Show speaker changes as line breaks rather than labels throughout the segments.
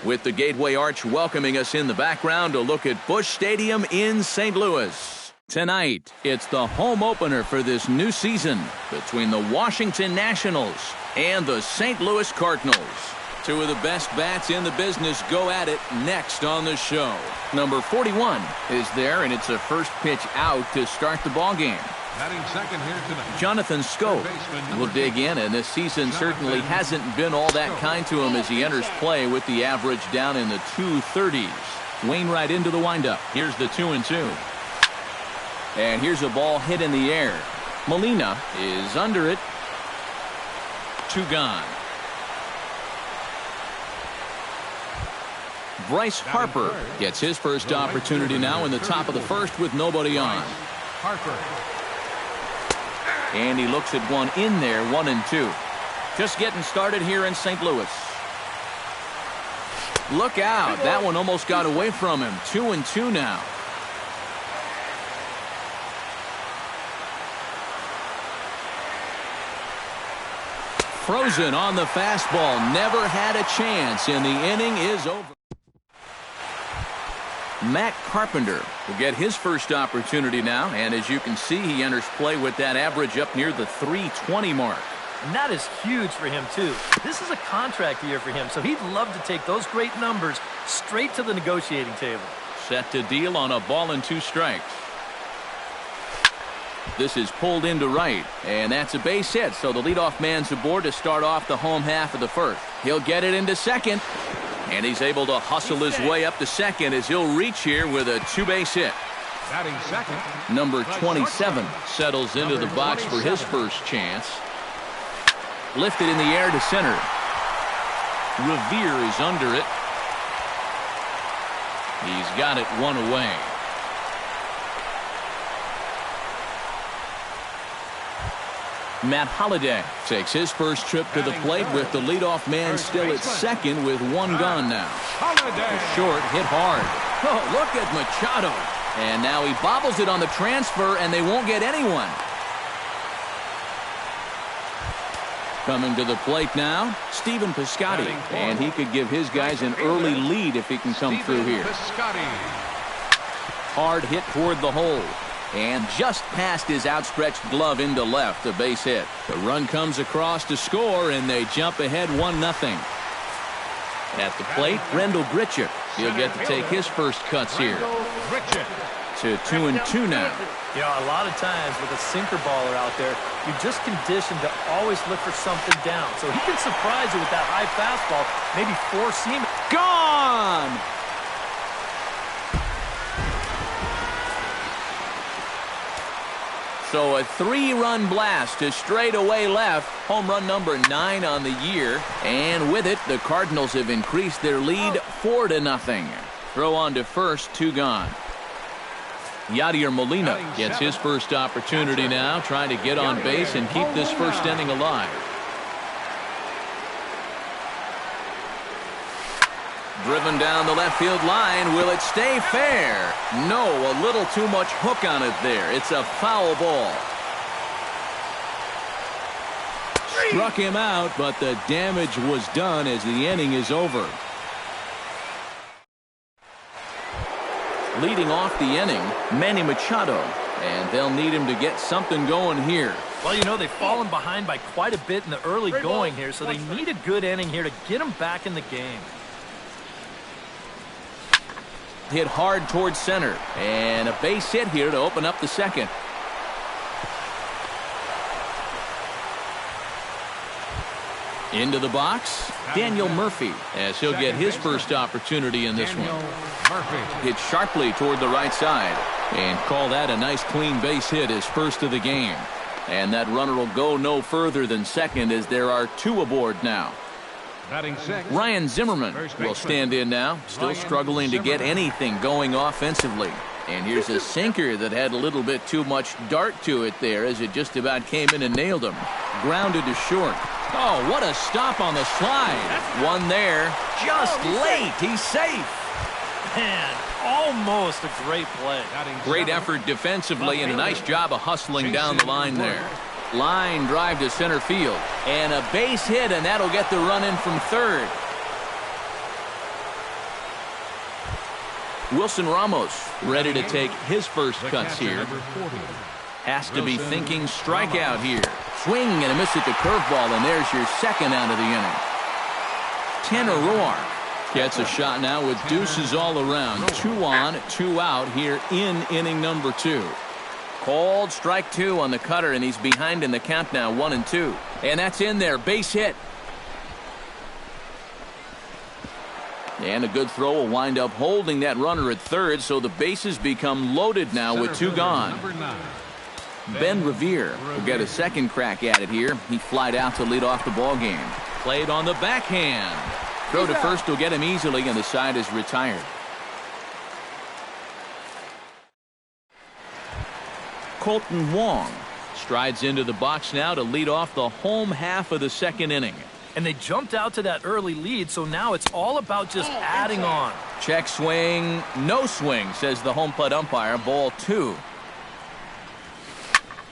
with the Gateway Arch welcoming us in the background to look at Busch Stadium in St. Louis. Tonight, it's the home opener for this new season between the Washington Nationals and the St. Louis Cardinals. Two of the best bats in the business go at it next on the show. Number 41 is there, and it's a first pitch out to start the ballgame.
Batting second here tonight,
Jonathan Schoop will dig in, and this season certainly hasn't been all that kind to him as he enters play with the average down in the 230s. Wainwright into the windup. Here's the 2-2. And here's a ball hit in the air. Molina is under it. 2 gone. Bryce Harper gets his first opportunity now in the top of the first with nobody on.
Harper.
And he looks at one in there, 1-2. Just getting started here in St. Louis. Look out. That one almost got away from him. 2-2 now. Frozen on the fastball. Never had a chance, and the inning is over. Matt Carpenter will get his first opportunity now, and as you can see, he enters play with that average up near the 320 mark.
And that is huge for him, too. This is a contract year for him, so he'd love to take those great numbers straight to the negotiating table.
Set to deal on a ball and 2 strikes. This is pulled into right, and that's a base hit, so the leadoff man's aboard to start off the home half of the first. He'll get it into second. And he's able to hustle his way up to second as he'll reach here with a 2-base hit.
Batting second,
number 27 settles into the box for his first chance. Lifted in the air to center. Revere is under it. He's got it 1 away. Matt Holliday takes his first trip to the plate with the leadoff man still at second with 1 gone now. Short, hit hard. Oh, look at Machado. And now he bobbles it on the transfer, and they won't get anyone. Coming to the plate now, Stephen Piscotty. And he could give his guys an early lead if he can come through here. Hard hit toward the hole. And just past his outstretched glove into left, a base hit. The run comes across to score, and they jump ahead 1-0. At the plate, Rendell Grichuk. He'll get to take his first cuts here. To 2-2 now.
You know, a lot of times with a sinker baller out there, you're just conditioned to always look for something down. So he can surprise you with that high fastball, maybe 4-seam.
Gone! So a 3-run blast to straightaway left. Home run number 9 on the year. And with it, the Cardinals have increased their lead 4-0. Throw on to first, 2 gone. Yadier Molina gets his first opportunity now, trying to get on base and keep this first inning alive. Driven down the left field line. Will it stay fair? No, a little too much hook on it there. It's a foul ball. Struck him out, but the damage was done as the inning is over. Leading off the inning, Manny Machado. And they'll need him to get something going here.
Well, you know, they've fallen behind by quite a bit in the early going here, so they need a good inning here to get them back in the game.
Hit hard towards center, and a base hit here to open up the second. Into the box, Daniel Murphy, as he'll get his first opportunity in this one. Hit sharply toward the right side, and call that a nice clean base hit, his first of the game. And that runner will go no further than second as there are 2 aboard now. Ryan Zimmerman will stand in now, still struggling to get anything going offensively. And here's a sinker that had a little bit too much dart to it there as it just about came in and nailed him. Grounded to short. Oh, what a stop on the slide. One there, just late. He's safe.
Man, almost a great play.
Great effort defensively and a nice job of hustling down the line there. Line drive to center field. And a base hit, and that'll get the run in from third. Wilson Ramos ready to take his first cuts here. Has to be thinking strikeout here. Swing and a miss at the curveball, and there's your second out of the inning. Tanner Roark gets a shot now with deuces all around. 2 on, 2 out here in inning number 2. Called strike 2 on the cutter, and he's behind in the count now, 1-2. And that's in there, base hit. And a good throw will wind up holding that runner at third, so the bases become loaded now with 2 gone. Ben Revere will get a second crack at it here. He flied out to lead off the ball game. Played on the backhand. Throw to first will get him easily, and the side is retired. Colton Wong strides into the box now to lead off the home half of the second inning.
And they jumped out to that early lead, so now it's all about just adding on.
Check swing, no swing, says the home plate umpire. Ball 2.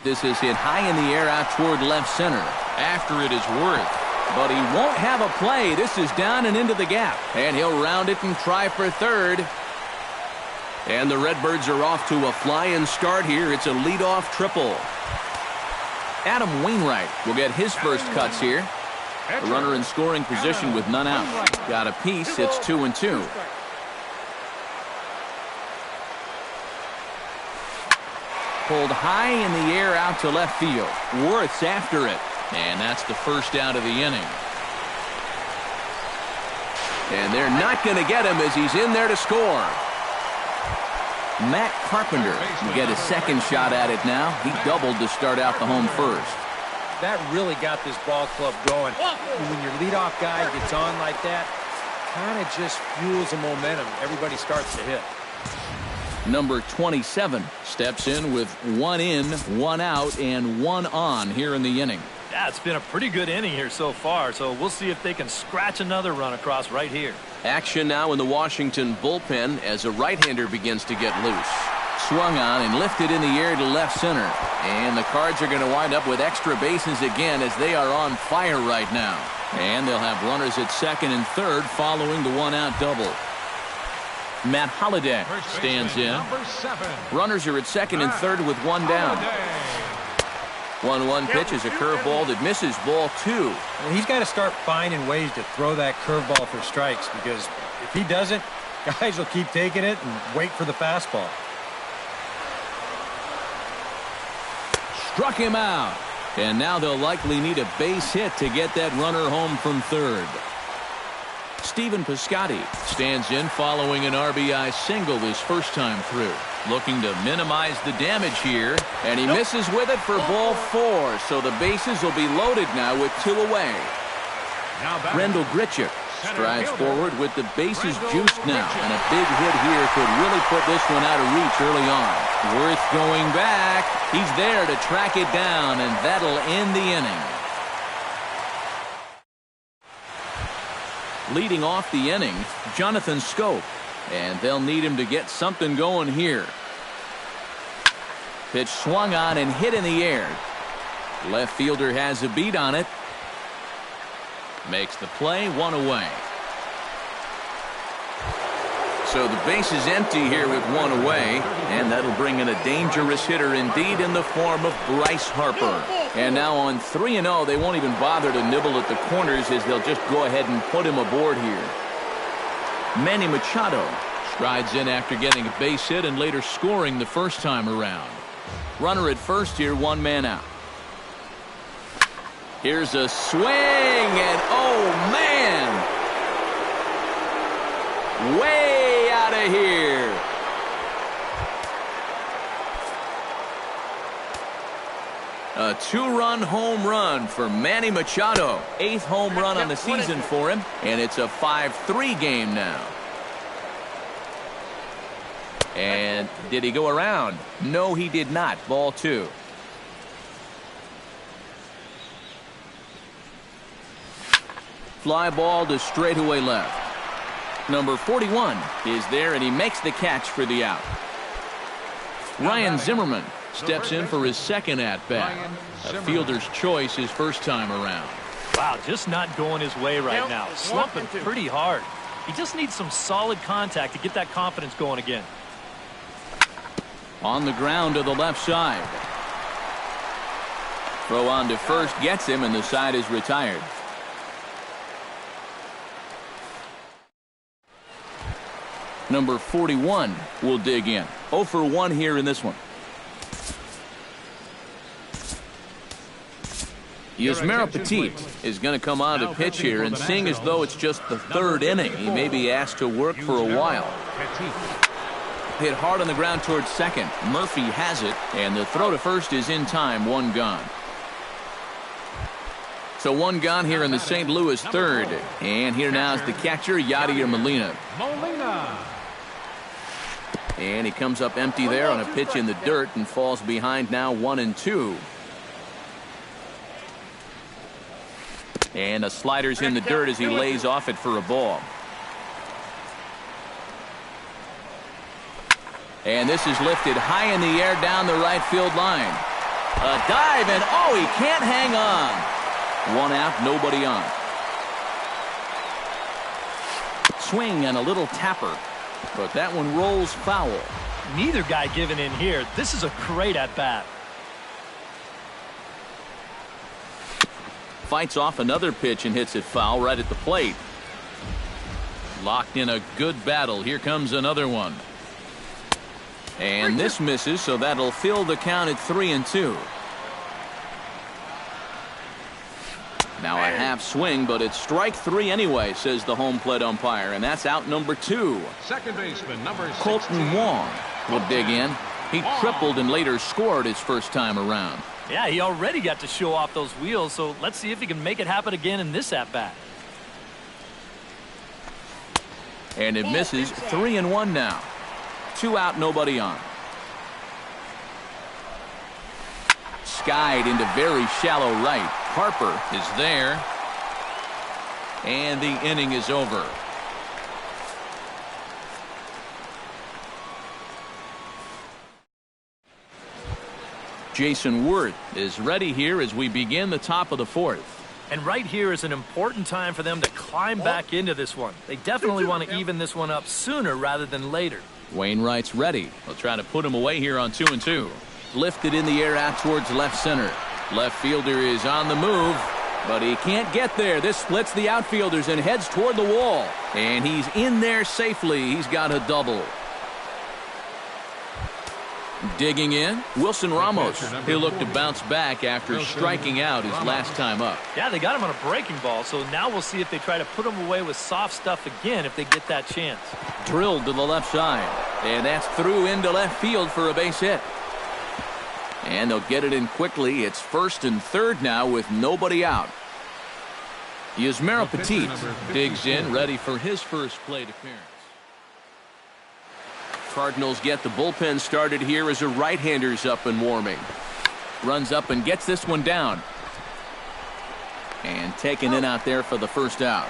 This is hit high in the air out toward left center. After it is Worth. But he won't have a play. This is down and into the gap. And he'll round it and try for third. And the Redbirds are off to a flying start here. It's a leadoff triple. Adam Wainwright will get his first cuts here. A runner in scoring position with none out. Got a piece. It's 2-2. Pulled high in the air out to left field. Worth's after it. And that's the first out of the inning. And they're not going to get him as he's in there to score. Matt Carpenter will get a second shot at it now. He doubled to start out the home first.
That really got this ball club going. When your leadoff guy gets on like that, kind of just fuels the momentum. Everybody starts to hit.
Number 27 steps in with 1 in, 1 out, and 1 on here in the inning.
Yeah, it's been a pretty good inning here so far, so we'll see if they can scratch another run across right here.
Action now in the Washington bullpen as a right-hander begins to get loose. Swung on and lifted in the air to left center. And the Cards are going to wind up with extra bases again as they are on fire right now. And they'll have runners at second and third following the 1-out double. Matt Holliday stands in. Runners are at second and third with 1 down. 1-1 pitch is a curveball that misses, ball 2.
Well, he's got to start finding ways to throw that curveball for strikes, because if he doesn't, guys will keep taking it and wait for the fastball.
Struck him out. And now they'll likely need a base hit to get that runner home from third. Stephen Piscotty stands in following an RBI single his first time through. Looking to minimize the damage here. And he misses with it for ball 4. So the bases will be loaded now with 2 away. Rendell Grichuk strides forward with the bases juiced now. And a big hit here could really put this one out of reach early on. Worth going back. He's there to track it down, and that'll end the inning. Leading off the inning, Jonathan Schoop. And they'll need him to get something going here. Pitch swung on and hit in the air. Left fielder has a beat on it. Makes the play, 1 away. So the base is empty here with 1 away. And that'll bring in a dangerous hitter indeed in the form of Bryce Harper. And now on 3-0, they won't even bother to nibble at the corners as they'll just go ahead and put him aboard here. Manny Machado strides in after getting a base hit and later scoring the first time around. Runner at first here, 1 man out. Here's a swing, and oh man! Way out of here. A 2-run home run for Manny Machado. 8th home run on the season for him, and it's a 5-3 game now. And did he go around? No, he did not. Ball 2. Fly ball to straightaway left. Number 41 is there, and he makes the catch for the out. Ryan Zimmerman steps in for his second at-bat. A fielder's choice his first time around.
Wow, just not going his way right now. Slumping pretty hard. He just needs some solid contact to get that confidence going again.
On the ground to the left side. Throw on to first gets him, and the side is retired. Number 41 will dig in. 0 for 1 here in this one. Yusmeiro Petit is going to come on to pitch here, and seeing as though it's just the third inning, he may be asked to work for a while. Hit hard on the ground towards second. Murphy has it, and the throw to first is in time. 1 gone. So 1 gone here in the St. Louis third. And here now is the catcher, Yadier Molina. And he comes up empty there on a pitch in the dirt and falls behind now 1-2. And the slider's in the dirt as he lays off it for a ball. And this is lifted high in the air down the right field line. A dive, and oh, he can't hang on. 1 out, nobody on. Swing and a little tapper, but that one rolls foul.
Neither guy giving in here. This is a great at-bat.
Fights off another pitch and hits it foul right at the plate. Locked in a good battle. Here comes another one. And this misses, so that'll fill the count at 3-2. Now a half swing, but it's strike 3 anyway, says the home plate umpire, and that's out number 2.
Second baseman, number 16.
Colton Wong will dig in. He tripled and later scored his first time around.
Yeah, he already got to show off those wheels, so let's see if he can make it happen again in this at-bat.
And it misses. 3-1 now. 2 out, nobody on. Skied into very shallow right. Harper is there. And the inning is over. Jason Worth is ready here as we begin the top of the 4th.
And right here is an important time for them to climb back into this one. They definitely want to even this one up sooner rather than later.
Wainwright's ready. They'll try to put him away here on 2-2. Lifted in the air out towards left center. Left fielder is on the move, but he can't get there. This splits the outfielders and heads toward the wall. And he's in there safely. He's got a double. Digging in, Wilson Ramos. He'll look to bounce back after striking out his last time up.
Yeah, they got him on a breaking ball, so now we'll see if they try to put him away with soft stuff again if they get that chance.
Drilled to the left side, and that's through into left field for a base hit. And they'll get it in quickly. It's 1st and 3rd now with nobody out. Yusmeiro Petit digs in, ready for his first plate appearance. Cardinals get the bullpen started here as a right-hander's up and warming. Runs up and gets this one down. And taken in out there for the first out.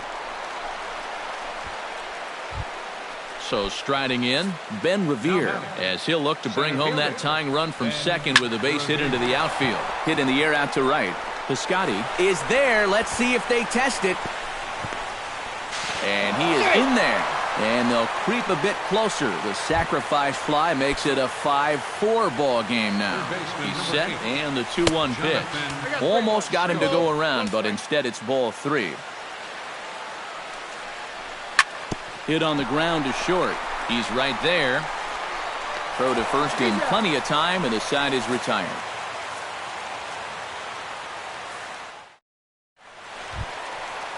So striding in, Ben Revere, as he'll look to bring home that tying run from second with a base hit into the outfield. Hit in the air out to right. Piscotty is there. Let's see if they test it. And he is in there. And they'll creep a bit closer. The sacrifice fly makes it a 5-4 ball game now. He's set, and the 2-1 pitch. Almost got him to go around, but instead it's ball 3. Hit on the ground to short. He's right there. Throw to first in plenty of time, and the side is retired.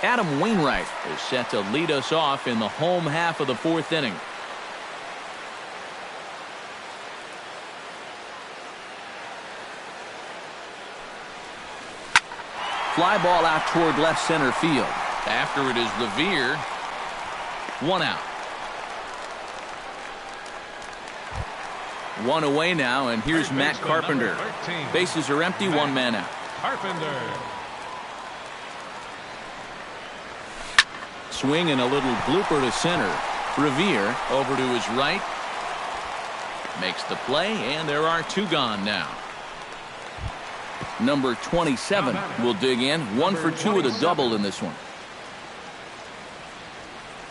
Adam Wainwright is set to lead us off in the home half of the 4th inning. Fly ball out toward left center field. After it is Revere. 1 out. 1 away now, and here's Matt Carpenter. Bases are empty, 1 man out.
Carpenter.
Swing and a little blooper to center. Revere over to his right. Makes the play, and there are 2 gone now. Number 27 will dig in. 1 for 2 with a double in this one.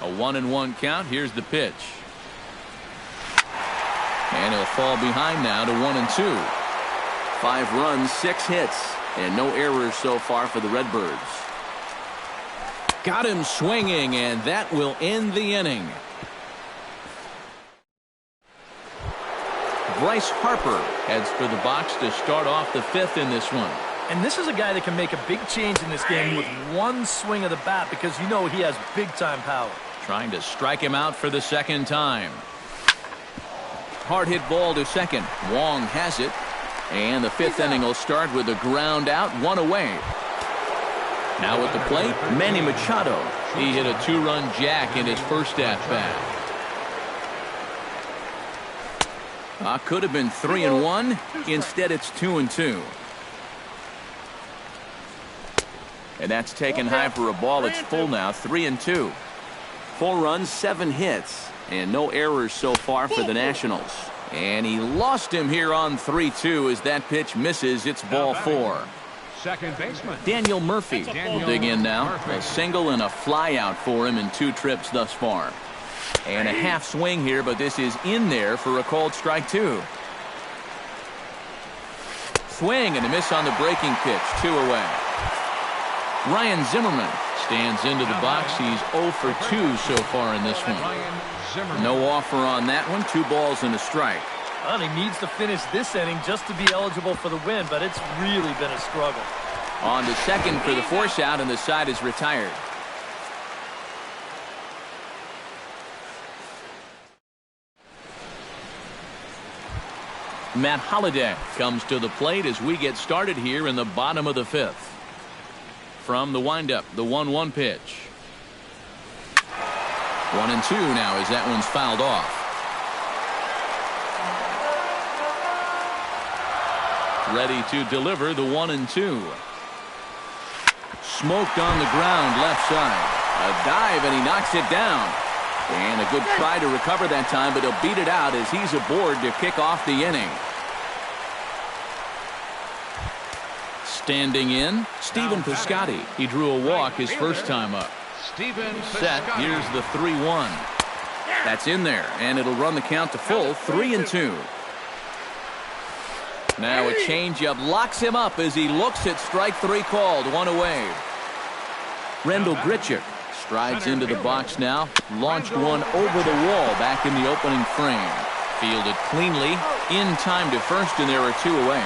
A 1-1 count. Here's the pitch. And he'll fall behind now to 1-2. 5 runs, 6 hits, and no errors so far for the Redbirds. Got him swinging, and that will end the inning. Bryce Harper heads for the box to start off the 5th in this one.
And this is a guy that can make a big change in this game with one swing of the bat because you know he has big-time power.
Trying to strike him out for the 2nd time. Hard hit ball to second. Wong has it. And the 5th inning will start with a ground out, 1 away. Now at the plate, Manny Machado. He hit a 2-run jack in his first at-bat. Could have been 3-1. Instead, it's 2-2. And that's taken high for a ball. It's full now, 3-2. 4 runs, 7 hits, and no errors so far for the Nationals. And he lost him here on 3-2 as that pitch misses. It's ball 4.
Second baseman
Daniel Murphy will dig in now. A single and a fly out for him in 2 trips thus far. And a half swing here, but this is in there for a called strike 2. Swing and a miss on the breaking pitch. 2 away. Ryan Zimmerman stands into the box. He's 0 for 2 so far in this one. No offer on that one. 2 balls and a strike.
Well, he needs to finish this inning just to be eligible for the win, but it's really been a struggle.
On to second for the force out, and the side is retired. Matt Holliday comes to the plate as we get started here in the bottom of the 5th. From the windup, the 1-1 pitch. 1-2 now as that one's fouled off. Ready to deliver the 1-2. Smoked on the ground left side. A dive and he knocks it down. And a good try to recover that time, but he'll beat it out as he's aboard to kick off the inning. Standing in, Stephen Piscotty. He drew a walk his first time up. Set. Here's the 3-1. That's in there, and it'll run the count to full, 3-2. Now a changeup locks him up as he looks at strike 3 called, 1 away. Rendell Grichuk strides into the box now. Launched one over the wall back in the opening frame. Fielded cleanly, in time to first, and there are 2 away.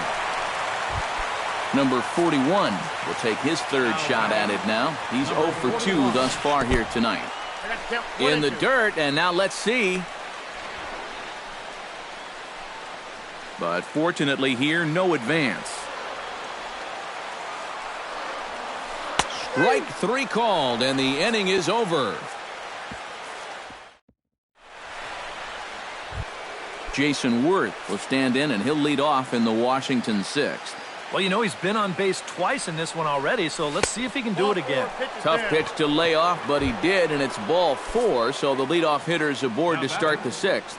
Number 41 will take his 3rd shot at it now. He's 0 for 2 thus far here tonight. In the dirt, and now let's see. But fortunately here, no advance. Strike 3 called, and the inning is over. Jason Worth will stand in, and he'll lead off in the Washington 6th.
Well, you know, he's been on base twice in this one already, so let's see if he can do it again.
Tough pitch to lay off, but he did, and it's ball 4, so the leadoff hitter is aboard to start the 6th.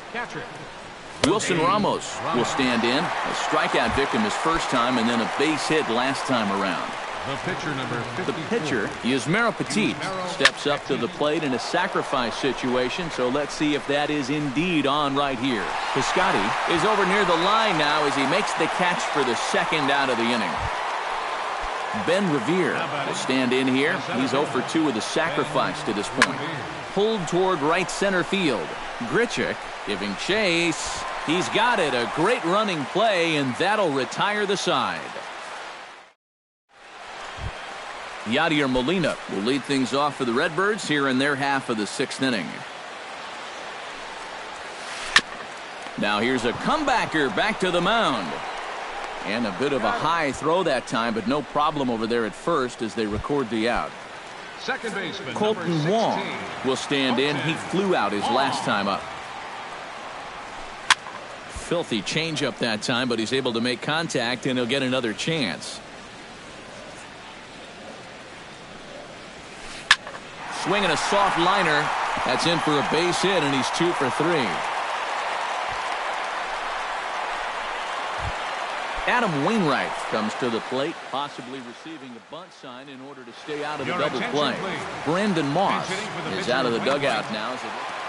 Wilson Ramos will stand in. A strikeout victim his first time, and then a base hit last time around.
The pitcher, number 54.
The pitcher, Yusmeiro Petit, steps up to the plate in a sacrifice situation, so let's see if that is indeed on right here. Piscotty is over near the line now as he makes the catch for the 2nd out of the inning. Ben Revere will stand in here. He's 0 for 2 with a sacrifice to this point. Pulled toward right center field. Grichuk giving chase. He's got it. A great running play, and that'll retire the side. Yadier Molina will lead things off for the Redbirds here in their half of the 6th inning. Now here's a comebacker back to the mound. And a bit of a high throw that time, but no problem over there at first as they record the out.
Second baseman,
Colton Wong will stand in. He flew out his last time up. Filthy changeup that time, but he's able to make contact, and he'll get another chance. Swinging a soft liner. That's in for a base hit, and he's 2 for 3. Adam Wainwright comes to the plate, possibly receiving a bunt sign in order to stay out of the double play. Brandon Moss is out of the dugout now.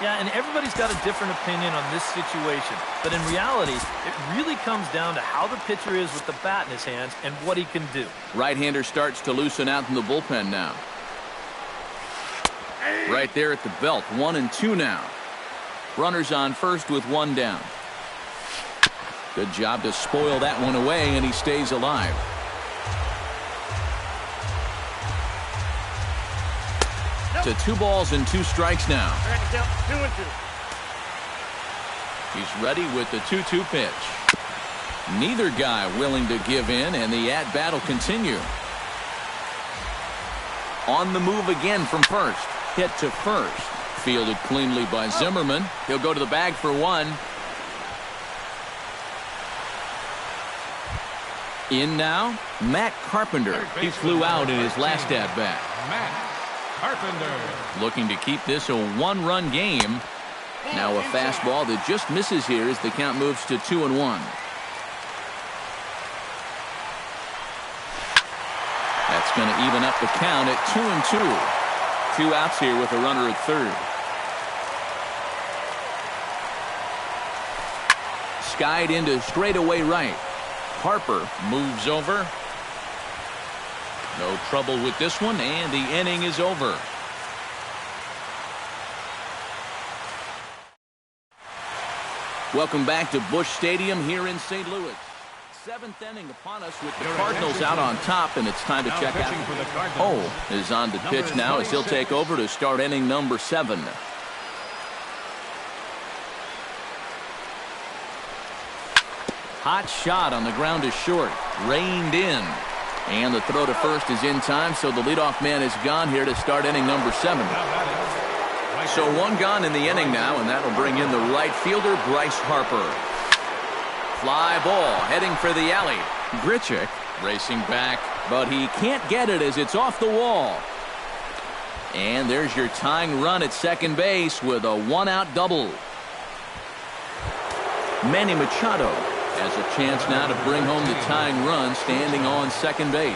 Yeah, and everybody's got a different opinion on this situation. But in reality, it really comes down to how the pitcher is with the bat in his hands and what he can do.
Right-hander starts to loosen out in the bullpen now. Right there at the belt, 1-2 now. Runners on first with one down. Good job to spoil that one away, and he stays alive. To 2 balls and 2 strikes now.
2-2.
He's ready with the 2-2 pitch. Neither guy willing to give in, and the at-bat will continue. On the move again from first. Hit to first. Fielded cleanly by Zimmerman. He'll go to the bag for 1. In now, Matt Carpenter. He flew out in his last at-bat.
Matt Carpenter.
Looking to keep this a 1-run game. Now a fastball that just misses here as the count moves to 2-1. That's going to even up the count at 2-2. 2 outs here with a runner at third. Skied into straightaway right. Harper moves over. No trouble with this one, and the inning is over. Welcome back to Busch Stadium here in St. Louis. 7th inning upon us with the Cardinals out on top, and it's time to check out. Oh, is on to pitch now as he'll take over to start inning number 7. Hot shot on the ground is short. Reined in. And the throw to first is in time, so the leadoff man is gone here to start inning number 7. So 1 gone in the inning now, and that'll bring in the right fielder, Bryce Harper. Fly ball heading for the alley. Grichuk racing back, but he can't get it as it's off the wall. And there's your tying run at second base with a 1-out double. Manny Machado has a chance now to bring home the tying run standing on second base.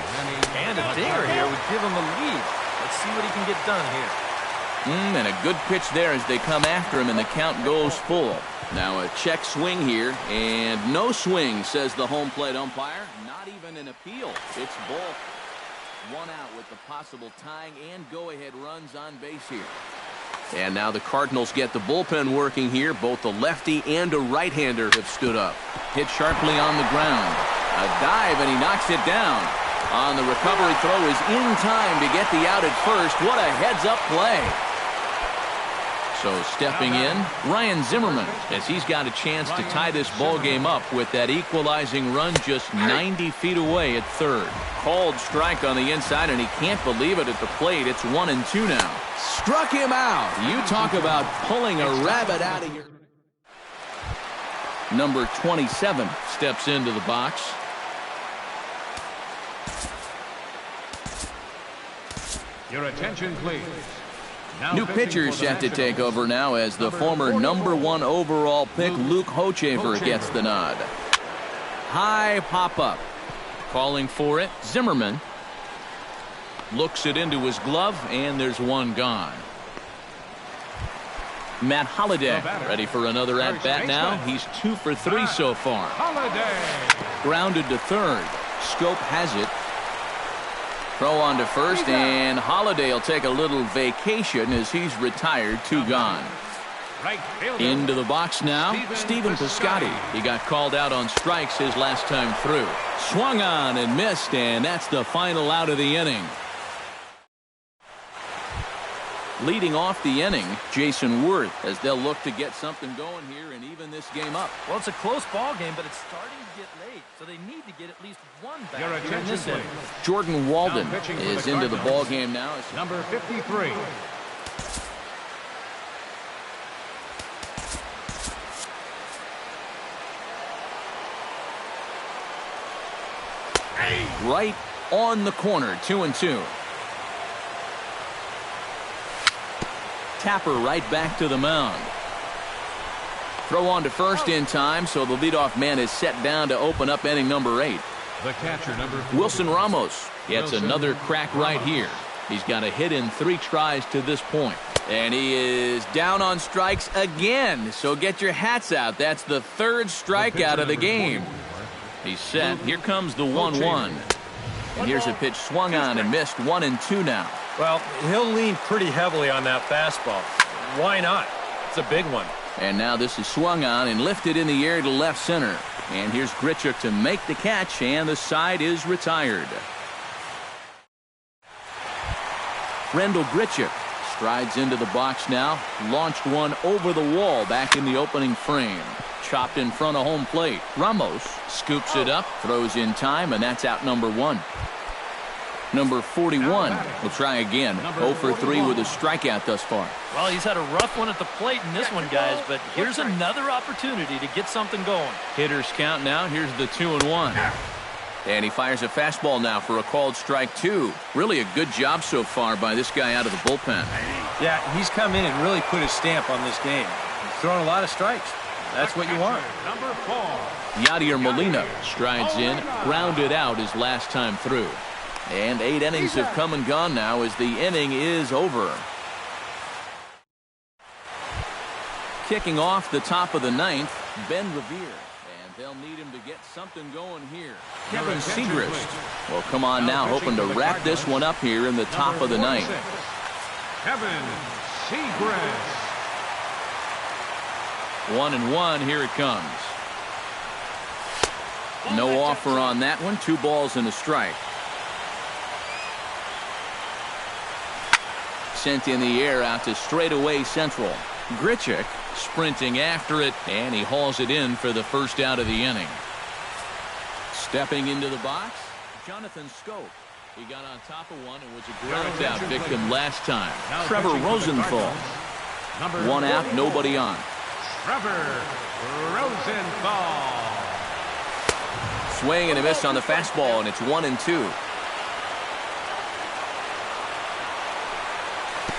And a dinger here would give him a lead. Let's see what he can get done here.
And a good pitch there as they come after him, and the count goes full. Now a check swing here, and no swing, says the home plate umpire. Not even an appeal. It's ball. 1 out with the possible tying and go-ahead runs on base here. And now the Cardinals get the bullpen working here. Both a lefty and a right-hander have stood up. Hit sharply on the ground. A dive, and he knocks it down. On the recovery throw is in time to get the out at first. What a heads-up play. So stepping in, Ryan Zimmerman, as he's got a chance to tie this ball game up with that equalizing run just 90 feet away at third. Called strike on the inside, and he can't believe it at the plate. It's 1-2 now. Struck him out. You talk about pulling a rabbit out of your... Number 27 steps into the box.
Your attention, please.
New pitcher set to take over now as the former number 1 overall pick Luke Hochevar gets the nod. High pop-up. Calling for it, Zimmerman. Looks it into his glove, and there's 1 gone. Matt Holliday ready for another at-bat now. He's 2 for 3 so far. Grounded to third. Scope has it. Throw on to first, and Holliday will take a little vacation as he's retired. 2 gone. Into the box now, Stephen Piscotty. He got called out on strikes his last time through. Swung on and missed, and that's the final out of the inning. Leading off the inning, Jason Worth, as they'll look to get something going here and even this game up.
Well, it's a close ball game, but it's starting to get late, so they need to get at least 1 back here in this inning.
Jordan Walden is into the ball game now.
Number 53.
Right on the corner, 2-2. Tapper right back to the mound. throw on to first in time, so the leadoff man is set down to open up inning number 8.
The catcher, number 4.
Wilson Ramos gets another crack right here. He's got a hit in 3 tries to this point. And he is down on strikes again. So get your hats out. That's the 3rd strikeout of the game. He's set. Here comes the 1-1. And here's a pitch swung on and missed. 1-2 now.
Well, he'll lean pretty heavily on that fastball. Why not? It's a big one.
And now this is swung on and lifted in the air to left center. And here's Grichuk to make the catch, and the side is retired. Randal Grichuk strides into the box now. Launched one over the wall back in the opening frame. Chopped in front of home plate. Ramos scoops it up, throws in time, and that's out number 1. Number 41 will try again. 0 for 3 with a strikeout thus far.
Well, he's had a rough one at the plate in this one, guys, but here's another opportunity to get something going.
Hitters count now. Here's the 2-1. And he fires a fastball now for a called strike 2. Really a good job so far by this guy out of the bullpen.
Yeah, he's come in and really put his stamp on this game. He's thrown a lot of strikes. That's what you want.
Number 4.
Yadier Molina strides in, grounded out his last time through. And 8 innings have come and gone now as the inning is over. Kicking off the top of the 9th, Ben Revere. And they'll need him to get something going here. Kevin Segrist will come on now, hoping to wrap this one up here in the top of the 9th.
Kevin Segrist.
1-1, here it comes. No offer on that one. 2 balls and a strike. Sent in the air out to straightaway central. Grichuk sprinting after it, and he hauls it in for the first out of the inning. Stepping into the box, Jonathan Schoop. He got on top of one and was a ground out victim last time. Trevor Rosenthal. 1 out, nobody on.
Trevor Rosenthal.
Swing and a miss on the fastball, and it's 1-2.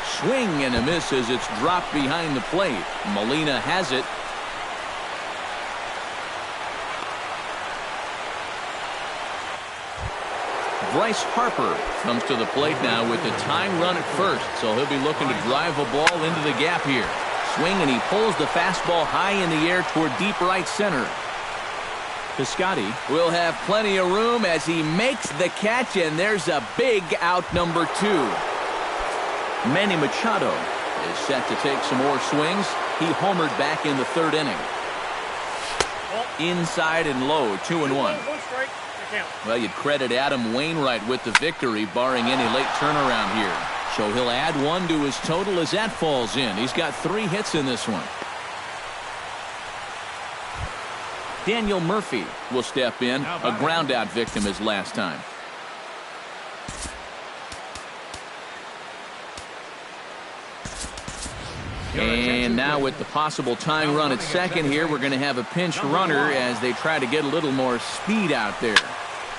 Swing and a miss as it's dropped behind the plate. Molina has it. Bryce Harper comes to the plate now with the tying run at first, so he'll be looking to drive a ball into the gap here. Swing, and he pulls the fastball high in the air toward deep right center. Piscotty will have plenty of room as he makes the catch, and there's a big out number 2. Manny Machado is set to take some more swings. He homered back in the 3rd inning. Inside and low, 2-1. Well, you'd credit Adam Wainwright with the victory, barring any late turnaround here. So he'll add 1 to his total as that falls in. He's got 3 hits in this one. Daniel Murphy will step in, a ground-out victim his last time. And now with the possible tying run at second here, we're going to have a pinch runner as they try to get a little more speed out there.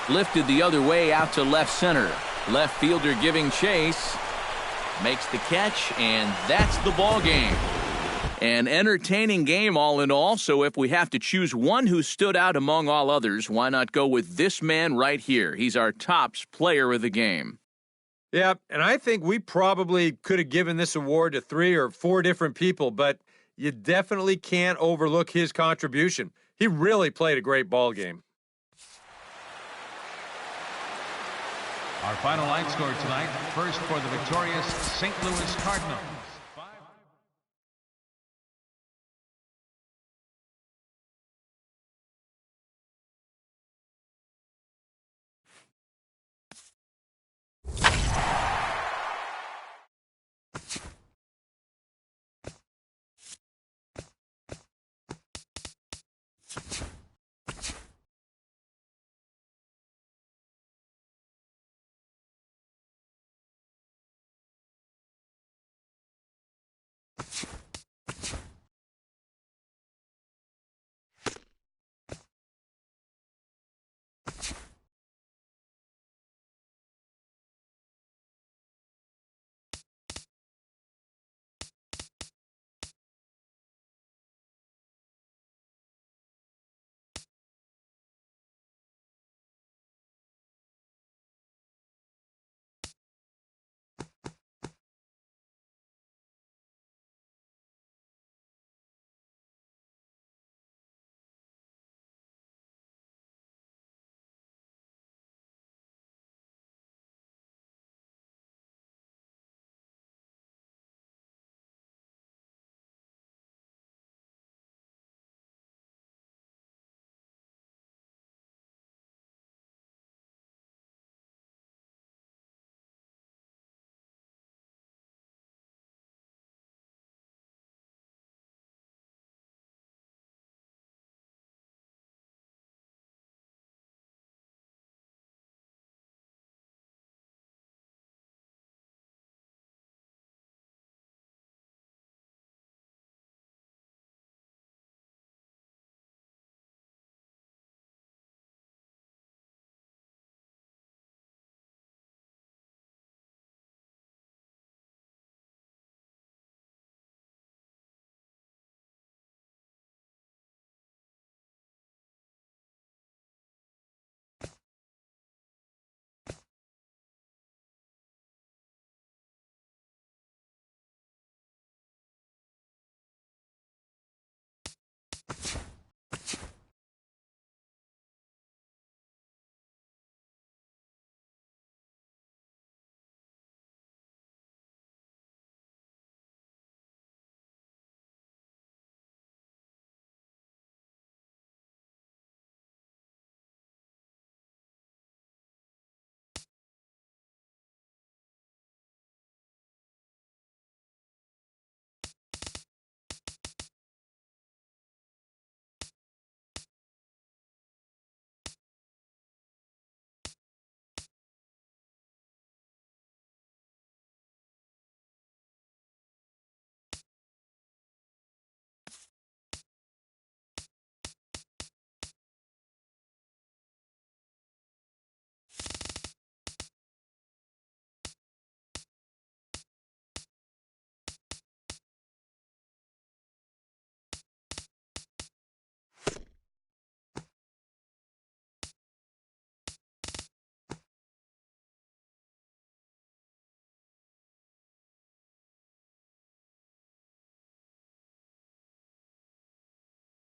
Lifted the other way out to left center. Left fielder giving chase. Makes the catch, and that's the ball game. An entertaining game all in all, so if we have to choose one who stood out among all others, why not go with this man right here? He's our tops player of the game.
Yeah, and I think we probably could have given this award to 3 or 4 different people, but you definitely can't overlook his contribution. He really played a great ball game.
Our final line score tonight, first for the victorious St. Louis Cardinals.